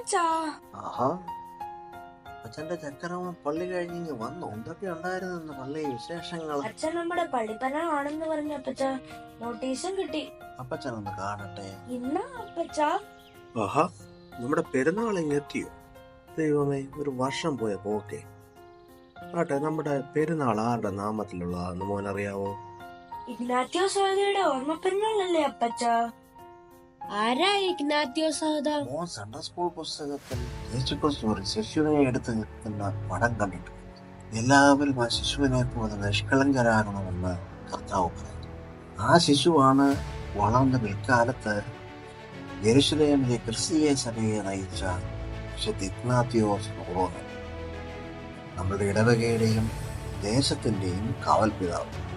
അപ്പച്ചാ. ആഹാ, അച്ഛന്റെ ചക്കരമ്മ പള്ളി കഴിഞ്ഞ് വന്നു. എന്തൊക്കെ ഉണ്ടായിരുന്നു പള്ളി വിശേഷങ്ങൾ? അച്ഛൻ നമ്മുടെ പള്ളിപ്പനാണെന്ന് പറഞ്ഞ അപ്പച്ച നോട്ടീസും കിട്ടി. അപ്പച്ചനൊന്ന് കാണട്ടെ. ഇന്നാ അപ്പച്ചാ? ആഹാ, നമ്മുടെ പെരുന്നാൾ ഇങ്ങെത്തിയോ? ദൈവമേ, ഒരു വർഷം പോയ പോക്കെ. ആട്ടെ, നമ്മുടെ പെരുന്നാൾ ആരുടെ നാമത്തിലുള്ളതാന്ന് മോനറിയാവോ? ഇഗ്നാത്യോസ് സഹോദരിയുടെ ഓർമ്മ പെരുന്നാളല്ലേ അപ്പച്ചാ? ആരാ ഇഗ്നാത്യോസ് സഹോദര? മോൻ സൺഡേ സ്കൂൾ പുസ്തകത്തിൽ യേശുക്രിസ്തു ശിശുവിനെ എടുത്ത് നിൽക്കുന്ന പടം കണ്ടിട്ടുണ്ട്. എല്ലാവരും ആ ശിശുവിനെ പോലെ നിഷ്കളങ്കരാകണമെന്ന് കർത്താവ് പറഞ്ഞു. ആ ശിശുവാണ് വളർന്ന പിൽക്കാലത്ത് യെരുശലേമിലെ ക്രിസ്തീയ സഭയെ നയിച്ച വിശുദ്ധ ഇഗ്നാത്യോസ് ഓർമ്മ. നമ്മുടെ ഇടവകയുടെയും ദേശത്തിന്റെയും കാവൽപിതാവ്.